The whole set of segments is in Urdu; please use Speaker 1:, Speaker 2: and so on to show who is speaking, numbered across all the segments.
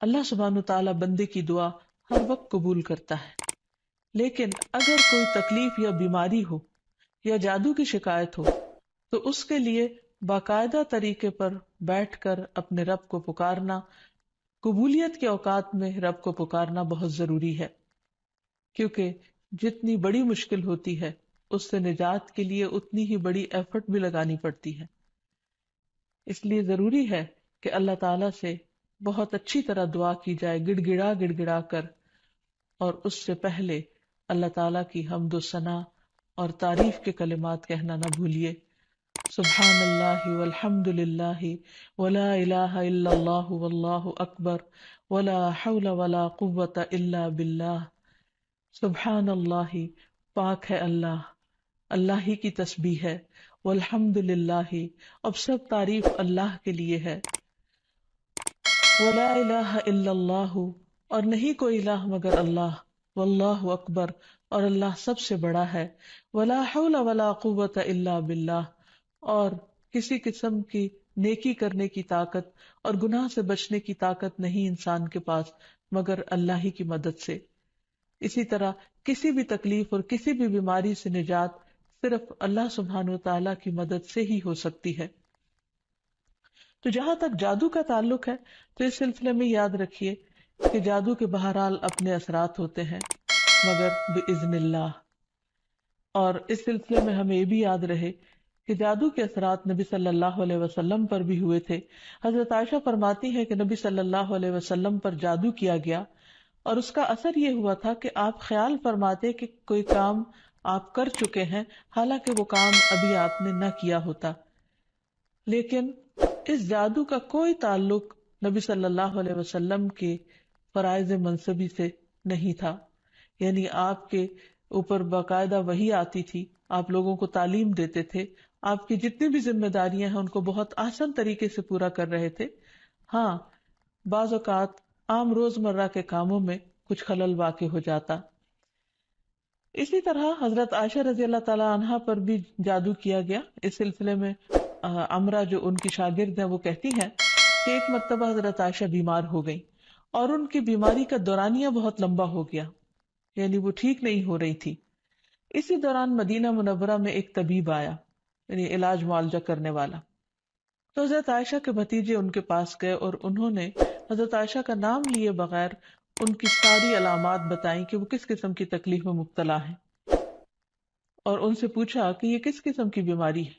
Speaker 1: اللہ سبحانہ وتعالی بندے کی دعا ہر وقت قبول کرتا ہے، لیکن اگر کوئی تکلیف یا بیماری ہو یا جادو کی شکایت ہو تو اس کے لیے باقاعدہ طریقے پر بیٹھ کر اپنے رب کو پکارنا، قبولیت کے اوقات میں رب کو پکارنا بہت ضروری ہے، کیونکہ جتنی بڑی مشکل ہوتی ہے اس سے نجات کے لیے اتنی ہی بڑی ایفرٹ بھی لگانی پڑتی ہے۔ اس لیے ضروری ہے کہ اللہ تعالیٰ سے بہت اچھی طرح دعا کی جائے، گڑ گڑا گڑ گڑا کر، اور اس سے پہلے اللہ تعالیٰ کی حمد و ثنا اور تعریف کے کلمات کہنا نہ بھولیے۔ سبحان اللہ والحمد للہ ولا الہ الا اللہ واللہ اکبر ولا حول ولا قوۃ الا باللہ۔ سبحان اللہ، پاک ہے اللہ، اللہ ہی کی تسبیح ہے، والحمد للہ، اب سب تعریف اللہ کے لیے ہے، ولا الہ الا اللہ، اور نہیں کوئی الہ مگر اللہ، واللہ اکبر، اور اللہ سب سے بڑا ہے، ولا حول ولا قوۃ الا باللہ، اور کسی قسم کی نیکی کرنے کی طاقت اور گناہ سے بچنے کی طاقت نہیں انسان کے پاس مگر اللہ ہی کی مدد سے۔ اسی طرح کسی بھی تکلیف اور کسی بھی بیماری سے نجات صرف اللہ سبحانہ وتعالیٰ کی مدد سے ہی ہو سکتی ہے۔ تو جہاں تک جادو کا تعلق ہے تو اس سلسلے میں یاد رکھیے کہ جادو کے بہرحال اپنے اثرات ہوتے ہیں مگر بإذن اللہ، اور اس سلسلے میں ہمیں یہ بھی یاد رہے کہ جادو کے اثرات نبی صلی اللہ علیہ وسلم پر بھی ہوئے تھے۔ حضرت عائشہ فرماتی ہے کہ نبی صلی اللہ علیہ وسلم پر جادو کیا گیا اور اس کا اثر یہ ہوا تھا کہ آپ خیال فرماتے کہ کوئی کام آپ کر چکے ہیں حالانکہ وہ کام ابھی آپ نے نہ کیا ہوتا، لیکن اس جادو کا کوئی تعلق نبی صلی اللہ علیہ وسلم کے فرائض منصبی سے نہیں تھا، یعنی آپ کے اوپر باقاعدہ وحی آتی تھی، آپ لوگوں کو تعلیم دیتے تھے، آپ کی جتنی بھی ذمہ داریاں ہیں ان کو بہت آسان طریقے سے پورا کر رہے تھے۔ ہاں، بعض اوقات عام روزمرہ کے کاموں میں کچھ خلل واقع ہو جاتا۔ اسی طرح حضرت عائشہ رضی اللہ تعالی عنہا پر بھی جادو کیا گیا۔ اس سلسلے میں عمرہ جو ان کی شاگرد ہیں وہ کہتی ہیں کہ ایک مرتبہ حضرت عائشہ بیمار ہو گئی اور ان کی بیماری کا دورانیہ بہت لمبا ہو گیا، یعنی وہ ٹھیک نہیں ہو رہی تھی۔ اسی دوران مدینہ منورہ میں ایک طبیب آیا، یعنی علاج معالجہ کرنے والا، تو حضرت عائشہ کے بھتیجے ان کے پاس گئے اور انہوں نے حضرت عائشہ کا نام لیے بغیر ان کی ساری علامات بتائیں کہ وہ کس قسم کی تکلیف میں مبتلا ہیں، اور ان سے پوچھا کہ یہ کس قسم کی بیماری ہے۔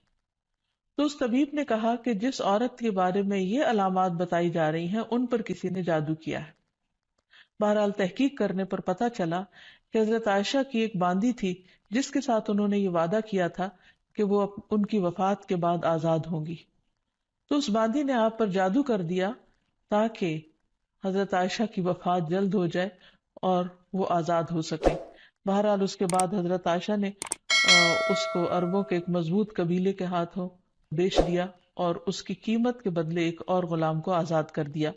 Speaker 1: تو اس طبیب نے کہا کہ جس عورت کے بارے میں یہ علامات بتائی جا رہی ہیں ان پر کسی نے جادو کیا ہے۔ بہرحال تحقیق کرنے پر پتہ چلا کہ حضرت عائشہ کی ایک باندی تھی جس کے ساتھ انہوں نے یہ وعدہ کیا تھا کہ وہ ان کی وفات کے بعد آزاد ہوں گی، تو اس باندی نے آپ پر جادو کر دیا تاکہ حضرت عائشہ کی وفات جلد ہو جائے اور وہ آزاد ہو سکے۔ بہرحال اس کے بعد حضرت عائشہ نے اس کو عربوں کے ایک مضبوط قبیلے کے ہاتھوں بیچ دیا اور اس کی قیمت کے بدلے ایک اور غلام کو آزاد کر دیا۔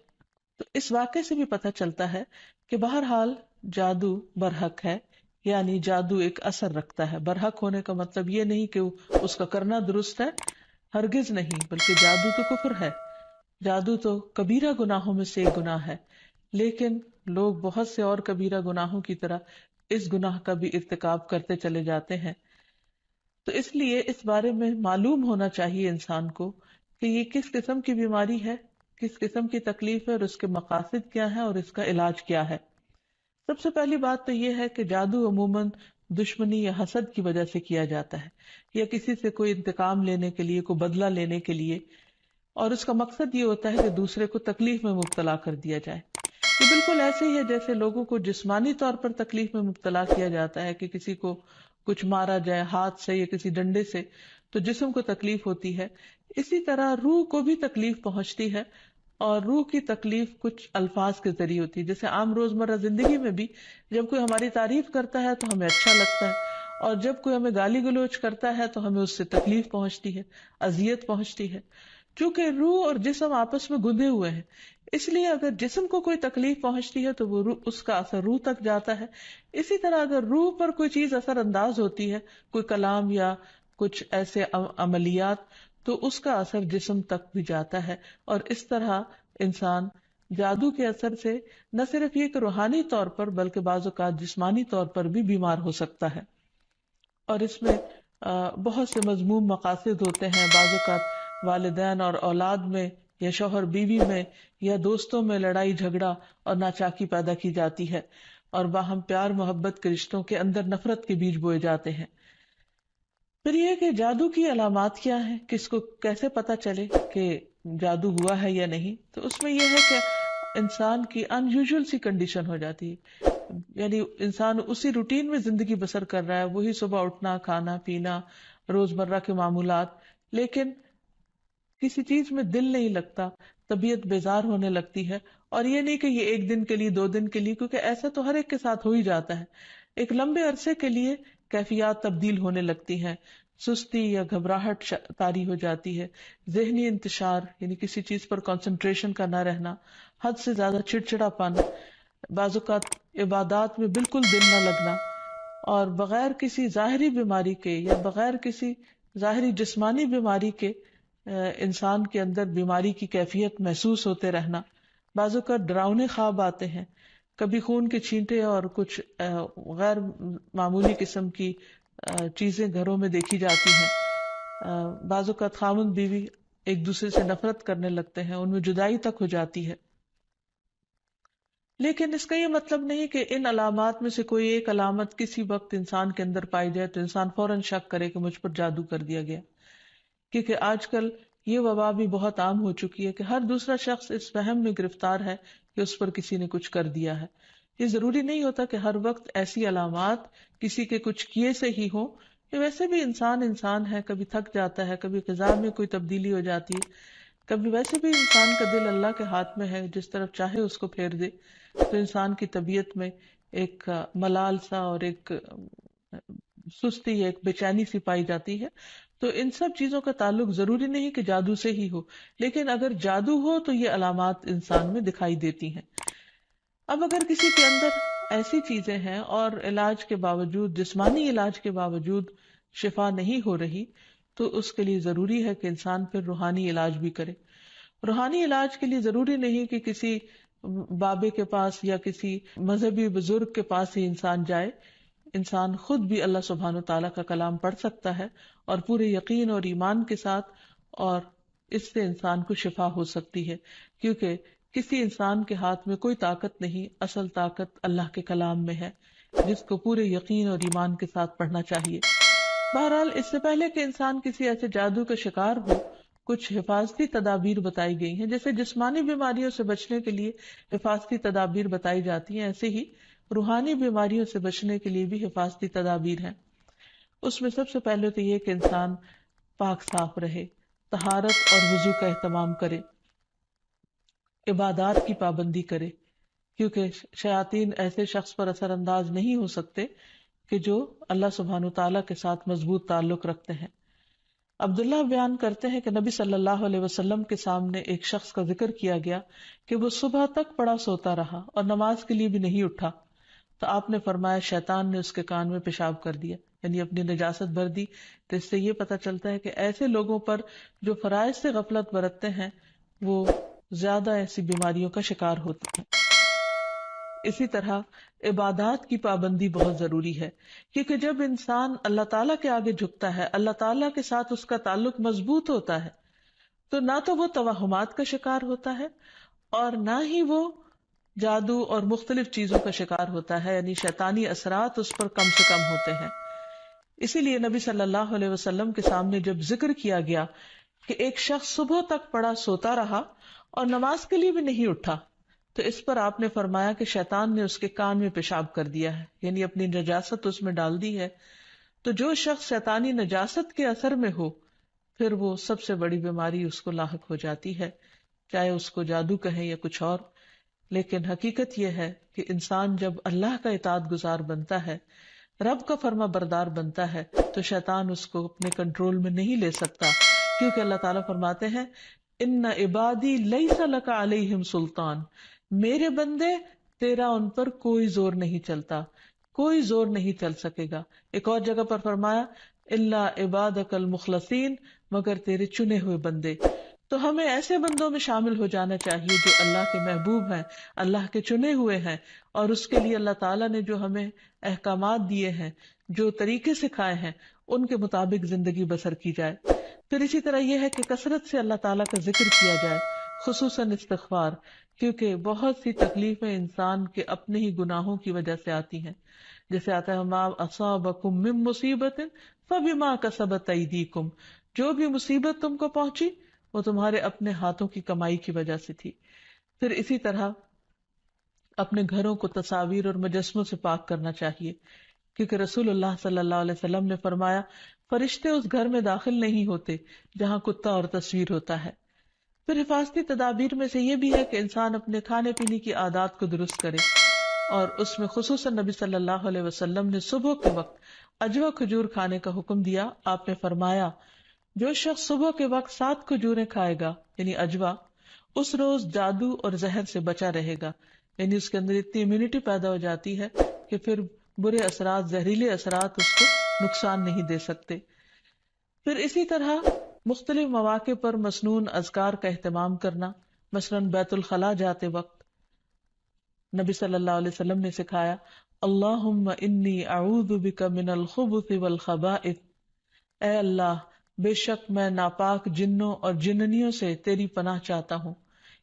Speaker 1: تو اس واقعے سے بھی پتہ چلتا ہے کہ بہرحال جادو برحق ہے، یعنی جادو ایک اثر رکھتا ہے۔ برحق ہونے کا مطلب یہ نہیں کہ اس کا کرنا درست ہے، ہرگز نہیں، بلکہ جادو تو کفر ہے، جادو تو کبیرہ گناہوں میں سے ایک گناہ ہے، لیکن لوگ بہت سے اور کبیرہ گناہوں کی طرح اس گناہ کا بھی ارتکاب کرتے چلے جاتے ہیں۔ تو اس لیے اس بارے میں معلوم ہونا چاہیے انسان کو کہ یہ کس قسم کی بیماری ہے، کس قسم کی تکلیف ہے اور اس کے مقاصد کیا ہے اور اس کا علاج کیا ہے۔ سب سے پہلی بات تو یہ ہے کہ جادو عموماً دشمنی یا حسد کی وجہ سے کیا جاتا ہے، یا کسی سے کوئی انتقام لینے کے لیے، کوئی بدلہ لینے کے لیے، اور اس کا مقصد یہ ہوتا ہے کہ دوسرے کو تکلیف میں مبتلا کر دیا جائے۔ یہ بالکل ایسے ہی ہے جیسے لوگوں کو جسمانی طور پر تکلیف میں مبتلا کیا جاتا ہے کہ کسی کو کچھ مارا جائے ہاتھ سے یا کسی ڈنڈے سے تو جسم کو تکلیف ہوتی ہے، اسی طرح روح کو بھی تکلیف پہنچتی ہے، اور روح کی تکلیف کچھ الفاظ کے ذریعے ہوتی ہے۔ جیسے عام روزمرہ زندگی میں بھی جب کوئی ہماری تعریف کرتا ہے تو ہمیں اچھا لگتا ہے، اور جب کوئی ہمیں گالی گلوچ کرتا ہے تو ہمیں اس سے تکلیف پہنچتی ہے، اذیت پہنچتی ہے، چونکہ روح اور جسم آپس میں گندے ہوئے ہیں۔ اس لیے اگر جسم کو کوئی تکلیف پہنچتی ہے تو وہ اس کا اثر روح تک جاتا ہے۔ اسی طرح اگر روح پر کوئی چیز اثر انداز ہوتی ہے، کوئی کلام یا کچھ ایسے عملیات، تو اس کا اثر جسم تک بھی جاتا ہے، اور اس طرح انسان جادو کے اثر سے نہ صرف یہ کہ روحانی طور پر بلکہ بعض اوقات جسمانی طور پر بھی بیمار ہو سکتا ہے، اور اس میں بہت سے مذموم مقاصد ہوتے ہیں. بعض اوقات والدین اور اولاد میں یا شوہر بیوی میں یا دوستوں میں لڑائی جھگڑا اور ناچاکی پیدا کی جاتی ہے، اور باہم پیار محبت کے رشتوں کے اندر نفرت کے بیج بوئے جاتے ہیں. پھر یہ کہ جادو کی علامات کیا ہیں، کس کو کیسے پتا چلے کہ جادو ہوا ہے یا نہیں. تو اس میں یہ ہے کہ انسان کی ان یوزول سی کنڈیشن ہو جاتی ہے، یعنی انسان اسی روٹین میں زندگی بسر کر رہا ہے، وہی صبح اٹھنا، کھانا پینا، روزمرہ کے معمولات، لیکن کسی چیز میں دل نہیں لگتا، طبیعت بیزار ہونے لگتی ہے. اور یہ نہیں کہ یہ ایک دن کے لیے 2 دن کے لیے، کیونکہ ایسا تو ہر ایک کے ساتھ ہو ہی جاتا ہے. ایک لمبے عرصے کے لیے کیفیات تبدیل ہونے لگتی ہیں، سستی یا گھبراہٹ طاری ہو جاتی ہے، ذہنی انتشار یعنی کسی چیز پر کنسنٹریشن کا نہ رہنا، حد سے زیادہ چڑچڑا پن، بعض اوقات عبادات میں بالکل دل نہ لگنا، اور بغیر کسی ظاہری بیماری کے یا بغیر کسی ظاہری جسمانی بیماری کے انسان کے اندر بیماری کی کیفیت محسوس ہوتے رہنا. بعض اوقات ڈراؤنے خواب آتے ہیں، کبھی خون کے چھینٹے اور کچھ غیر معمولی قسم کی چیزیں گھروں میں دیکھی جاتی ہیں. بعض اوقات خاوند بیوی ایک دوسرے سے نفرت کرنے لگتے ہیں، ان میں جدائی تک ہو جاتی ہے. لیکن اس کا یہ مطلب نہیں کہ ان علامات میں سے کوئی ایک علامت کسی وقت انسان کے اندر پائی جائے تو انسان فوراً شک کرے کہ مجھ پر جادو کر دیا گیا، کیونکہ آج کل یہ وبا بھی بہت عام ہو چکی ہے کہ ہر دوسرا شخص اس وہم میں گرفتار ہے کہ اس پر کسی نے کچھ کر دیا ہے. یہ ضروری نہیں ہوتا کہ ہر وقت ایسی علامات کسی کے کچھ کیے سے ہی ہوں، کہ ویسے بھی انسان ہے، کبھی تھک جاتا ہے، کبھی غذا میں کوئی تبدیلی ہو جاتی ہے، کبھی ویسے بھی انسان کا دل اللہ کے ہاتھ میں ہے، جس طرف چاہے اس کو پھیر دے. تو انسان کی طبیعت میں ایک ملال سا اور ایک سستی، ایک بے چینی سی پائی جاتی ہے. تو ان سب چیزوں کا تعلق ضروری نہیں کہ جادو سے ہی ہو، لیکن اگر جادو ہو تو یہ علامات انسان میں دکھائی دیتی ہیں. اب اگر کسی کے اندر ایسی چیزیں ہیں اور علاج کے باوجود، جسمانی علاج کے باوجود شفا نہیں ہو رہی، تو اس کے لیے ضروری ہے کہ انسان پھر روحانی علاج بھی کرے. روحانی علاج کے لیے ضروری نہیں کہ کسی بابے کے پاس یا کسی مذہبی بزرگ کے پاس ہی انسان جائے. انسان خود بھی اللہ سبحانہ تعالیٰ کا کلام پڑھ سکتا ہے اور پورے یقین اور ایمان کے ساتھ، اور اس سے انسان کو شفا ہو سکتی ہے، کیونکہ کسی انسان کے ہاتھ میں کوئی طاقت نہیں، اصل طاقت اللہ کے کلام میں ہے، جس کو پورے یقین اور ایمان کے ساتھ پڑھنا چاہیے. بہرحال اس سے پہلے کہ انسان کسی ایسے جادو کا شکار ہو، کچھ حفاظتی تدابیر بتائی گئی ہیں. جیسے جسمانی بیماریوں سے بچنے کے لیے حفاظتی تدابیر بتائی جاتی ہیں، ایسے ہی روحانی بیماریوں سے بچنے کے لیے بھی حفاظتی تدابیر ہیں. اس میں سب سے پہلے تو یہ کہ انسان پاک صاف رہے، طہارت اور وضو کا اہتمام کرے، عبادات کی پابندی کرے، کیونکہ شیاطین ایسے شخص پر اثر انداز نہیں ہو سکتے کہ جو اللہ سبحانہ تعالیٰ کے ساتھ مضبوط تعلق رکھتے ہیں. عبداللہ بیان کرتے ہیں کہ نبی صلی اللہ علیہ وسلم کے سامنے ایک شخص کا ذکر کیا گیا کہ وہ صبح تک پڑا سوتا رہا اور نماز کے لیے بھی نہیں اٹھا. تو آپ نے فرمایا شیطان نے اس کے کان میں پیشاب کر دیا، یعنی اپنی نجاست بھر دی. تو اس سے یہ پتہ چلتا ہے کہ ایسے لوگوں پر جو فرائض سے غفلت برتتے ہیں وہ زیادہ ایسی بیماریوں کا شکار ہوتے ہیں. اسی طرح عبادات کی پابندی بہت ضروری ہے، کیونکہ جب انسان اللہ تعالیٰ کے آگے جھکتا ہے، اللہ تعالیٰ کے ساتھ اس کا تعلق مضبوط ہوتا ہے، تو نہ تو وہ توہمات کا شکار ہوتا ہے اور نہ ہی وہ جادو اور مختلف چیزوں کا شکار ہوتا ہے، یعنی شیطانی اثرات اس پر کم سے کم ہوتے ہیں. اسی لیے نبی صلی اللہ علیہ وسلم کے سامنے جب ذکر کیا گیا کہ ایک شخص صبح تک پڑا سوتا رہا اور نماز کے لیے بھی نہیں اٹھا، تو اس پر آپ نے فرمایا کہ شیطان نے اس کے کان میں پیشاب کر دیا ہے، یعنی اپنی نجاست اس میں ڈال دی ہے. تو جو شخص شیطانی نجاست کے اثر میں ہو، پھر وہ سب سے بڑی بیماری اس کو لاحق ہو جاتی ہے، چاہے اس کو جادو کہیں یا کچھ اور. لیکن حقیقت یہ ہے کہ انسان جب اللہ کا اطاعت گزار بنتا ہے، رب کا فرما بردار بنتا ہے، تو شیطان اس کو اپنے کنٹرول میں نہیں لے سکتا، کیونکہ اللہ تعالیٰ فرماتے ہیں ان عبادی لیس لک علیہم سلطان، میرے بندے تیرا ان پر کوئی زور نہیں چلتا، کوئی زور نہیں چل سکے گا. ایک اور جگہ پر فرمایا الا عبادک المخلصین، مگر تیرے چنے ہوئے بندے. تو ہمیں ایسے بندوں میں شامل ہو جانا چاہیے جو اللہ کے محبوب ہیں، اللہ کے چنے ہوئے ہیں، اور اس کے لیے اللہ تعالیٰ نے جو ہمیں احکامات دیے ہیں، جو طریقے سکھائے ہیں، ان کے مطابق زندگی بسر کی جائے۔ پھر اسی طرح یہ ہے کہ کثرت سے اللہ تعالیٰ کا ذکر کیا جائے، خصوصاً استغفار، کیونکہ بہت سی تکلیفیں انسان کے اپنے ہی گناہوں کی وجہ سے آتی ہیں۔ جیسے آتا ہے ما اصابکم من مصیبت فبما کسبت ایدیکم، جو بھی مصیبت تم کو پہنچی وہ تمہارے اپنے ہاتھوں کی کمائی کی وجہ سے تھی۔ پھر اسی طرح اپنے گھروں کو تصاویر اور مجسموں سے پاک کرنا چاہیے، کیونکہ رسول اللہ صلی اللہ علیہ وسلم نے فرمایا فرشتے اس گھر میں داخل نہیں ہوتے جہاں کتا اور تصویر ہوتا ہے۔ پھر حفاظتی تدابیر میں سے یہ بھی ہے کہ انسان اپنے کھانے پینے کی عادات کو درست کرے، اور اس میں خصوصاً نبی صلی اللہ علیہ وسلم نے صبح کے وقت اجوا کھجور کھانے کا حکم دیا۔ آپ نے فرمایا جو شخص صبح کے وقت 7 کھجوریں کھائے گا یعنی اجوا، اس روز جادو اور زہر سے بچا رہے گا، یعنی اس کے اندر اتنی امیونٹی پیدا ہو جاتی ہے کہ پھر برے اثرات، زہریلے اثرات اس کو نقصان نہیں دے سکتے۔ پھر اسی طرح مختلف مواقع پر مسنون اذکار کا اہتمام کرنا، مثلاً بیت الخلاء جاتے وقت نبی صلی اللہ علیہ وسلم نے سکھایا اللہم انی اعوذ بک من الخبث والخبائث، اے اللہ بے شک میں ناپاک جنوں اور جننیوں سے تیری پناہ چاہتا ہوں،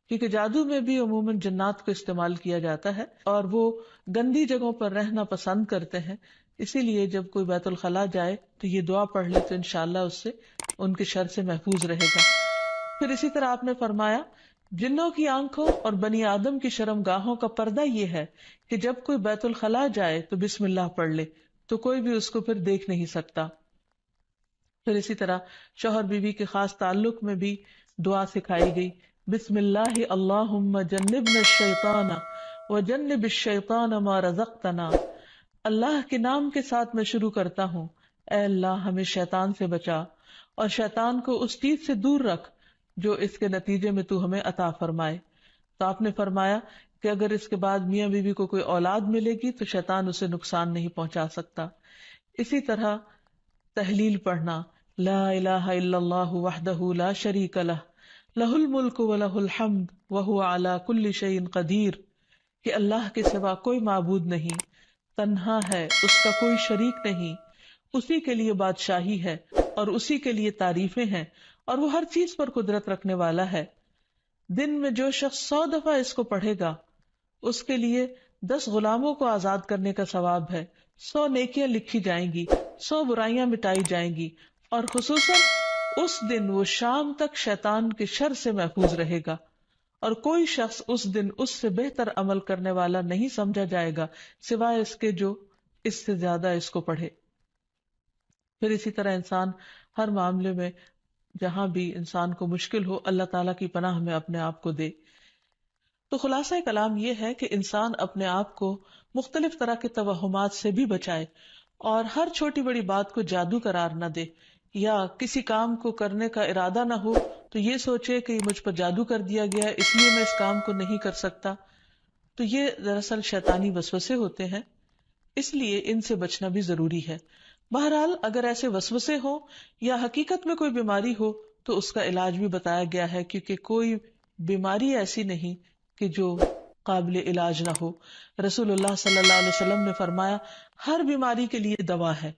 Speaker 1: کیونکہ جادو میں بھی عموماً جنات کو استعمال کیا جاتا ہے اور وہ گندی جگہوں پر رہنا پسند کرتے ہیں، اسی لیے جب کوئی بیت الخلاء جائے تو یہ دعا پڑھ لے تو انشاءاللہ اس سے ان کے شر سے محفوظ رہے گا۔ پھر اسی طرح آپ نے فرمایا جنوں کی آنکھوں اور بنی آدم کی شرم گاہوں کا پردہ یہ ہے کہ جب کوئی بیت الخلاء جائے تو بسم اللہ پڑھ لے تو کوئی بھی اس کو پھر دیکھ نہیں سکتا۔ پھر اسی طرح شوہر بیوی کے خاص تعلق میں بھی دعا سکھائی گئی، بسم اللہ اللہم جنبنا الشیطان وجنب الشیطان ما رزقتنا، اللہ کے نام کے ساتھ میں شروع کرتا ہوں، اے اللہ ہمیں شیطان سے بچا اور شیطان کو اس چیز سے دور رکھ جو اس کے نتیجے میں تو ہمیں عطا فرمائے۔ تو آپ نے فرمایا کہ اگر اس کے بعد میاں بیوی کو کوئی اولاد ملے گی تو شیطان اسے نقصان نہیں پہنچا سکتا۔ اسی طرح تحلیل پڑھنا، لا الہ الا اللہ وحدہ لا شریک لہ لہ الملک ولہ الحمد وہو علی کل شیء قدیر، کہ اللہ کے سوا کوئی معبود نہیں، تنہا ہے، اس کا کوئی شریک نہیں، اسی کے لیے بادشاہی ہے اور اسی کے لیے تعریفیں ہیں، اور وہ ہر چیز پر قدرت رکھنے والا ہے۔ دن میں جو شخص 100 دفعہ اس کو پڑھے گا اس کے لیے 10 غلاموں کو آزاد کرنے کا ثواب ہے، 100 نیکیاں لکھی جائیں گی، 100 برائیاں مٹائی جائیں گی، اور خصوصاً اس دن وہ شام تک شیطان کے شر سے محفوظ رہے گا، اور کوئی شخص اس دن اس سے بہتر عمل کرنے والا نہیں سمجھا جائے گا سوائے اس کے جو اس سے زیادہ اس کو پڑھے۔ پھر اسی طرح انسان ہر معاملے میں جہاں بھی انسان کو مشکل ہو اللہ تعالیٰ کی پناہ میں اپنے آپ کو دے۔ تو خلاصہ کلام یہ ہے کہ انسان اپنے آپ کو مختلف طرح کے توہمات سے بھی بچائے، اور ہر چھوٹی بڑی بات کو جادو قرار نہ دے، یا کسی کام کو کرنے کا ارادہ نہ ہو تو یہ سوچے کہ مجھ پر جادو کر دیا گیا ہے اس لیے میں اس کام کو نہیں کر سکتا، تو یہ دراصل شیطانی وسوسے ہوتے ہیں، اس لیے ان سے بچنا بھی ضروری ہے۔ بہرحال اگر ایسے وسوسے ہوں یا حقیقت میں کوئی بیماری ہو تو اس کا علاج بھی بتایا گیا ہے، کیونکہ کوئی بیماری ایسی نہیں کہ جو قابل علاج نہ ہو۔ رسول اللہ صلی اللہ علیہ وسلم نے فرمایا ہر بیماری کے لیے دوا ہے،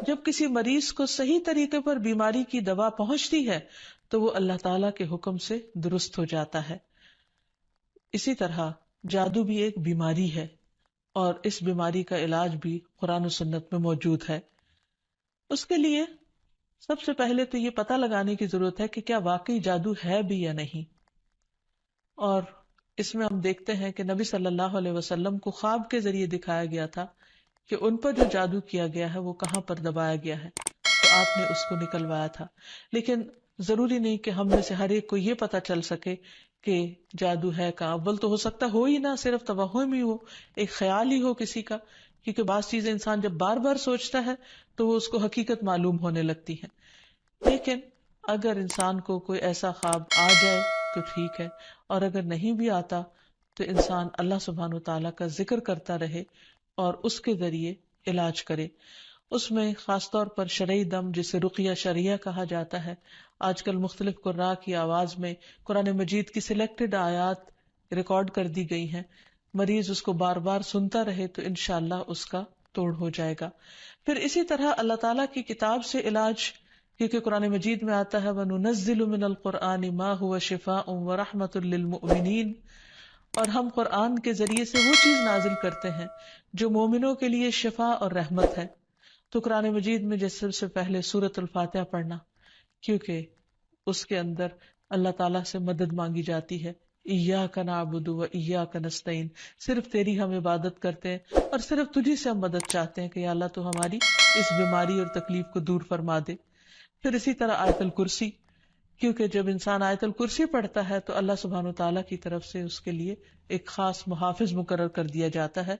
Speaker 1: جب کسی مریض کو صحیح طریقے پر بیماری کی دوا پہنچتی ہے تو وہ اللہ تعالیٰ کے حکم سے درست ہو جاتا ہے۔ اسی طرح جادو بھی ایک بیماری ہے، اور اس بیماری کا علاج بھی قرآن و سنت میں موجود ہے۔ اس کے لیے سب سے پہلے تو یہ پتہ لگانے کی ضرورت ہے کہ کیا واقعی جادو ہے بھی یا نہیں، اور اس میں ہم دیکھتے ہیں کہ نبی صلی اللہ علیہ وسلم کو خواب کے ذریعے دکھایا گیا تھا کہ ان پر جو جادو کیا گیا ہے وہ کہاں پر دبایا گیا ہے، تو آپ نے اس کو نکلوایا تھا۔ لیکن ضروری نہیں کہ ہم میں سے ہر ایک کو یہ پتہ چل سکے کہ جادو ہے کہاں، اول تو ہو سکتا ہو ہی نہ، صرف توہم ہی ہو، ایک خیال ہی ہو کسی کا، کیونکہ بعض چیزیں انسان جب بار بار سوچتا ہے تو وہ اس کو حقیقت معلوم ہونے لگتی ہے۔ لیکن اگر انسان کو کوئی ایسا خواب آ جائے تو ٹھیک ہے، اور اگر نہیں بھی آتا تو انسان اللہ سبحانہ و تعالیٰ کا ذکر کرتا رہے اور اس کے ذریعے علاج کرے۔ اس میں خاص طور پر شرعی دم جسے رقیہ شرعیہ کہا جاتا ہے، آج کل مختلف قراء کی آواز میں قرآن مجید کی سلیکٹڈ آیات ریکارڈ کر دی گئی ہیں، مریض اس کو بار بار سنتا رہے تو انشاءاللہ اس کا توڑ ہو جائے گا۔ پھر اسی طرح اللہ تعالیٰ کی کتاب سے علاج، کیونکہ قرآن مجید میں آتا ہے وَنُنَزِّلُ مِنَ الْقُرْآنِ مَا هُوَ شِفَاءٌ وَرَحْمَةٌ لِّلْمُؤْمِنِينَ، اور ہم قرآن کے ذریعے سے وہ چیز نازل کرتے ہیں جو مومنوں کے لیے شفا اور رحمت ہے۔ تو قرآن مجید میں جیسے سب سے پہلے سورۃ الفاتحہ پڑھنا، کیونکہ اس کے اندر اللہ تعالیٰ سے مدد مانگی جاتی ہے، ایاک نعبد و ایاک نستعین، صرف تیری ہم عبادت کرتے ہیں اور صرف تجھی سے ہم مدد چاہتے ہیں کہ یا اللہ تو ہماری اس بیماری اور تکلیف کو دور فرما دے۔ پھر اسی طرح آیت الکرسی، کیونکہ جب انسان آیت الکرسی پڑھتا ہے تو اللہ سبحانہ وتعالیٰ کی طرف سے اس کے لیے ایک خاص محافظ مقرر کر دیا جاتا ہے،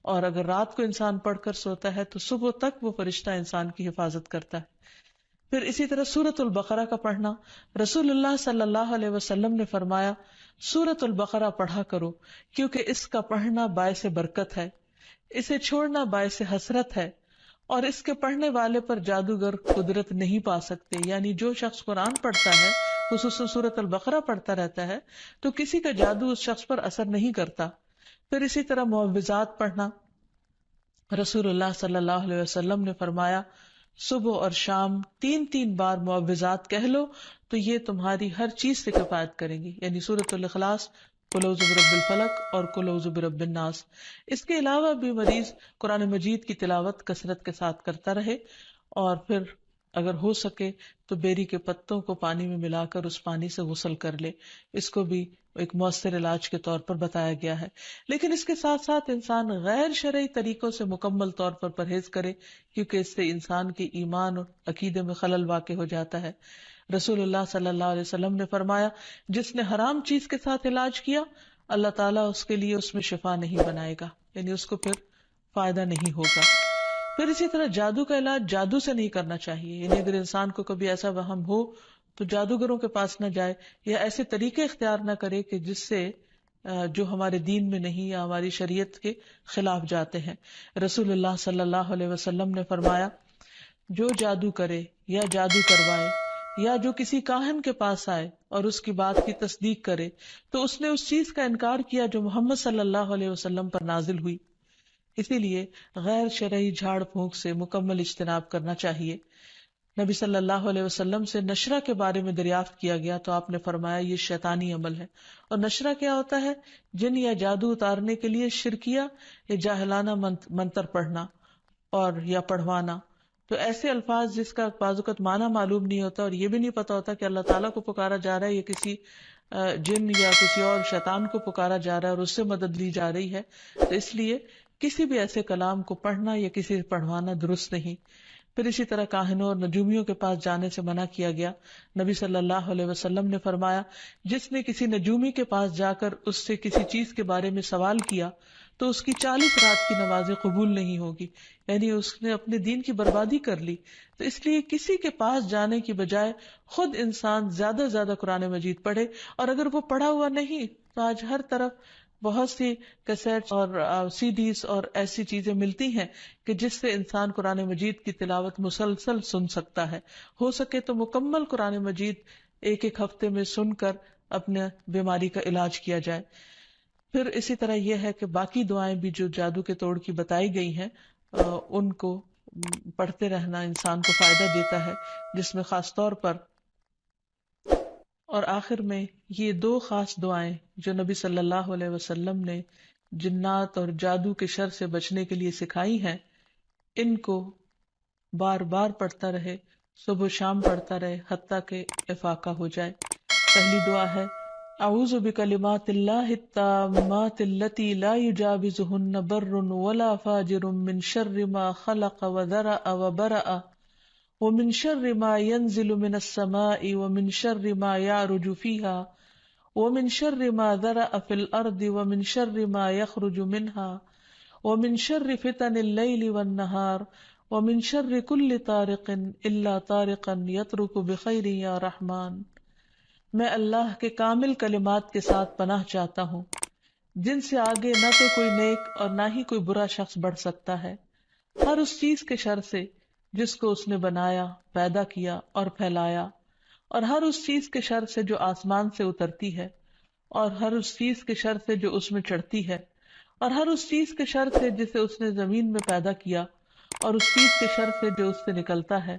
Speaker 1: اور اگر رات کو انسان پڑھ کر سوتا ہے تو صبح تک وہ فرشتہ انسان کی حفاظت کرتا ہے۔ پھر اسی طرح سورۃ البقرہ کا پڑھنا، رسول اللہ صلی اللہ علیہ وسلم نے فرمایا سورۃ البقرہ پڑھا کرو، کیونکہ اس کا پڑھنا باعث برکت ہے، اسے چھوڑنا باعث حسرت ہے، اور اس کے پڑھنے والے پر جادوگر قدرت نہیں پا سکتے۔ یعنی جو شخص قرآن پڑھتا ہے، خصوصاً سورۃ البقرہ پڑھتا رہتا ہے، تو کسی کا جادو اس شخص پر اثر نہیں کرتا۔ پھر اسی طرح معوذات پڑھنا، رسول اللہ صلی اللہ علیہ وسلم نے فرمایا صبح اور شام 3 بار معوذات کہہ لو تو یہ تمہاری ہر چیز سے کفایت کریں گی، یعنی سورۃ الاخلاص، قل اعوذ برب الفلق اور قل اعوذ برب الناس۔ اس کے علاوہ بھی مریض قرآن مجید کی تلاوت کثرت کے ساتھ کرتا رہے، اور پھر اگر ہو سکے تو بیری کے پتوں کو پانی میں ملا کر اس پانی سے غسل کر لے، اس کو بھی ایک مؤثر علاج کے طور پر بتایا گیا ہے۔ لیکن اس کے ساتھ ساتھ انسان غیر شرعی طریقوں سے مکمل طور پر پرہیز کرے، کیونکہ اس سے انسان کے ایمان اور عقیدے میں خلل واقع ہو جاتا ہے۔ رسول اللہ صلی اللہ علیہ وسلم نے فرمایا جس نے حرام چیز کے ساتھ علاج کیا، اللہ تعالیٰ اس کے لیے اس میں شفا نہیں بنائے گا، یعنی اس کو پھر فائدہ نہیں ہوگا۔ پھر اسی طرح جادو کا علاج جادو سے نہیں کرنا چاہیے، یعنی اگر انسان کو کبھی ایسا وہم ہو تو جادوگروں کے پاس نہ جائے، یا ایسے طریقے اختیار نہ کرے کہ جس سے جو ہمارے دین میں نہیں یا ہماری شریعت کے خلاف جاتے ہیں۔ رسول اللہ صلی اللہ علیہ وسلم نے فرمایا جو جادو کرے یا جادو کروائے یا جو کسی کاہن کے پاس آئے اور اس کی بات کی تصدیق کرے تو اس نے اس چیز کا انکار کیا جو محمد صلی اللہ علیہ وسلم پر نازل ہوئی۔ اسی لیے غیر شرعی جھاڑ پھونک سے مکمل اجتناب کرنا چاہیے۔ نبی صلی اللہ علیہ وسلم سے نشرہ کے بارے میں دریافت کیا گیا تو آپ نے فرمایا یہ شیطانی عمل ہے۔ اور نشرہ کیا ہوتا ہے؟ جن یا جادو اتارنے کے لیے شرکیہ یا جاہلانہ منتر پڑھنا اور یا پڑھوانا۔ تو ایسے الفاظ جس کا بعض اوقات معنی معلوم نہیں ہوتا اور یہ بھی نہیں پتا ہوتا کہ اللہ تعالیٰ کو پکارا جا رہا ہے یا کسی جن یا کسی اور شیطان کو پکارا جا رہا ہے اور اس سے مدد لی جا رہی ہے، تو اس لیے کسی بھی ایسے کلام کو پڑھنا یا کسی سے پڑھوانا درست نہیں۔ پھر اسی طرح کاہنوں اور نجومیوں کے پاس جانے سے منع کیا گیا۔ نبی صلی اللہ علیہ وسلم نے فرمایا جس نے کسی نجومی کے پاس جا کر اس سے کسی چیز کے بارے میں سوال کیا تو اس کی 40 رات کی نمازیں قبول نہیں ہوگی، یعنی اس نے اپنے دین کی بربادی کر لی۔ تو اس لیے کسی کے پاس جانے کی بجائے خود انسان زیادہ سے زیادہ قرآن مجید پڑھے، اور اگر وہ پڑھا ہوا نہیں تو آج ہر طرف بہت سی کیسٹس اور سی ڈیز اور ایسی چیزیں ملتی ہیں کہ جس سے انسان قرآن مجید کی تلاوت مسلسل سن سکتا ہے۔ ہو سکے تو مکمل قرآن مجید ایک ہفتے میں سن کر اپنے بیماری کا علاج کیا جائے۔ پھر اسی طرح یہ ہے کہ باقی دعائیں بھی جو جادو کے توڑ کی بتائی گئی ہیں ان کو پڑھتے رہنا انسان کو فائدہ دیتا ہے، جس میں خاص طور پر اور آخر میں یہ 2 خاص دعائیں جو نبی صلی اللہ علیہ وسلم نے جنات اور جادو کے شر سے بچنے کے لیے سکھائی ہیں، ان کو بار بار پڑھتا رہے، صبح و شام پڑھتا رہے حتیٰ کہ افاقہ ہو جائے۔ پہلی دعا ہے اعوذ بکلمات اللہ التامات التی لا یجاوزہن بر ولا فاجر من شر ما خلق وذرأ وبرأ ومن شر ما ينزل من السماء ومن شر ما يعرج فيها ومن شر ما ذرأ في الأرض ومن شر ما يخرج منها ومن شر فتن الليل والنهار ومن شر كل طارق إلا طارقا يطرق بخير يا رحمن۔ میں اللہ کے کامل کلمات کے ساتھ پناہ چاہتا ہوں جن سے آگے نہ تو کوئی نیک اور نہ ہی کوئی برا شخص بڑھ سکتا ہے، ہر اس چیز کے شر سے جس کو اس نے بنایا، پیدا کیا اور پھیلایا، اور ہر اس چیز کے شر سے جو آسمان سے اترتی ہے، اور ہر اس چیز کے شر سے جو اس میں چڑھتی ہے، اور ہر اس چیز کے شر سے جسے اس نے زمین میں پیدا کیا، اور اس چیز کے شر سے جو اس سے نکلتا ہے،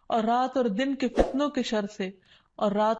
Speaker 1: اور رات اور دن کے فتنوں کے شر سے، اور رات